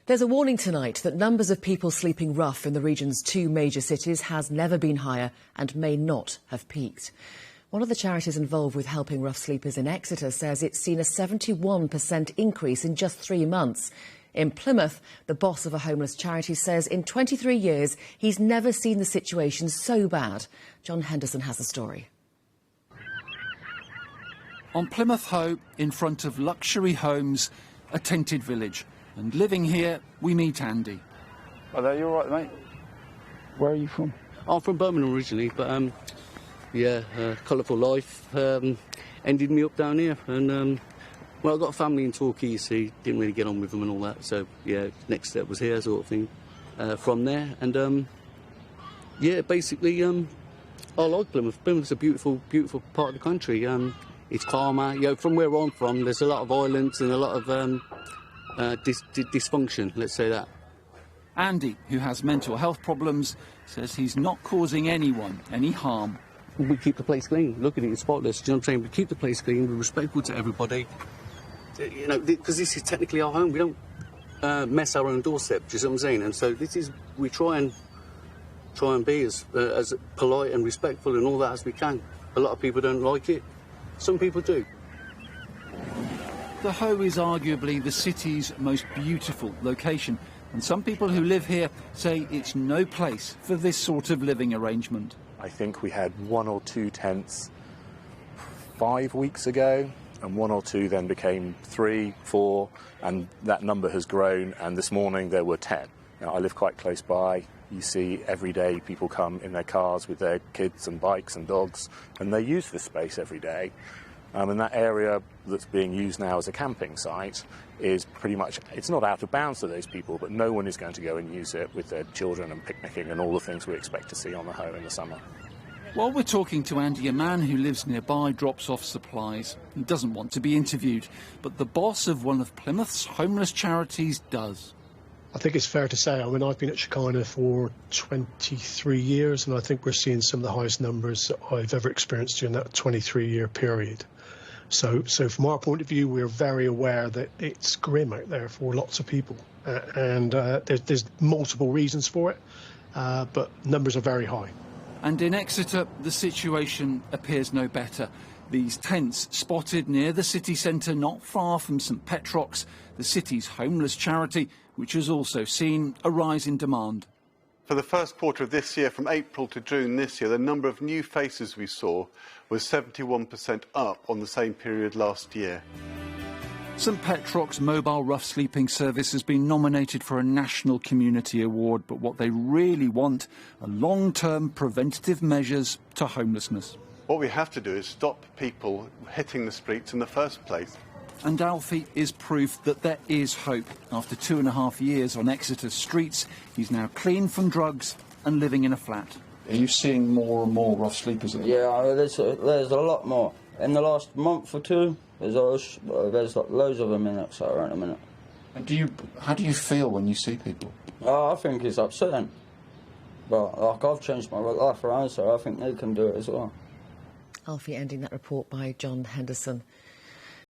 There's a warning tonight that numbers of people sleeping rough in the region's two major cities has never been higher and may not have peaked. One of the charities involved with helping rough sleepers in Exeter says it's seen a 71% increase in just 3 months. In Plymouth, the boss of a homeless charity says in 23 years he's never seen the situation so bad. John Henderson has the story. On Plymouth Hoe, in front of luxury homes, a tented village. And living here, we meet Andy. Hello, you all right, mate? Where are you from? I'm from Birmingham originally, but colourful life ended me up down here. And well, I got a family in Torquay, you see, didn't really get on with them and all that. So yeah, next step was here, sort of thing. From there, and basically, I like Plymouth. Plymouth's a beautiful, beautiful part of the country. It's calmer. From where I'm from, there's a lot of violence and a lot of dysfunction, let's say that. Andy, who has mental health problems, says he's not causing anyone any harm. We keep the place clean. Look at it, it's spotless. Do you know what I'm saying? We keep the place clean. We're respectful to everybody. Because this is technically our home. We don't mess our own doorstep. Do you see what I'm saying? And so we try and be as polite and respectful and all that as we can. A lot of people don't like it. Some people do. The Hoe is arguably the city's most beautiful location, and some people who live here say it's no place for this sort of living arrangement. I think we had 1 or 2 tents 5 weeks ago, and 1 or 2 then became 3, 4, and that number has grown, and this morning there were 10. Now, I live quite close by. You see every day people come in their cars with their kids and bikes and dogs, and they use this space every day. And that area that's being used now as a camping site is pretty much, it's not out of bounds to those people, but no one is going to go and use it with their children and picnicking and all the things we expect to see on the Hoe in the summer. While we're talking to Andy, a man who lives nearby drops off supplies. He doesn't want to be interviewed, but the boss of one of Plymouth's homeless charities does. I think it's fair to say, I mean, I've been at Shekinah for 23 years, and I think we're seeing some of the highest numbers that I've ever experienced during that 23-year period. So from our point of view, we're very aware that it's grim out there for lots of people, and there's multiple reasons for it, but numbers are very high. And in Exeter, the situation appears no better. These tents spotted near the city centre, not far from St Petrocks, the city's homeless charity, which has also seen a rise in demand. For the first quarter of this year, from April to June this year, the number of new faces we saw was 71% up on the same period last year. St Petrocks' mobile rough sleeping service has been nominated for a National Community Award, but what they really want are long-term preventative measures to homelessness. What we have to do is stop people hitting the streets in the first place. And Alfie is proof that there is hope. After 2.5 years on Exeter's streets, he's now clean from drugs and living in a flat. Are you seeing more and more rough sleepers? Yeah, there's a lot more. In the last month or two, there's loads of them in Exeter at the minute. And how do you feel when you see people? Oh, I think it's upsetting. But like, I've changed my life around, so I think they can do it as well. Alfie ending that report by John Henderson.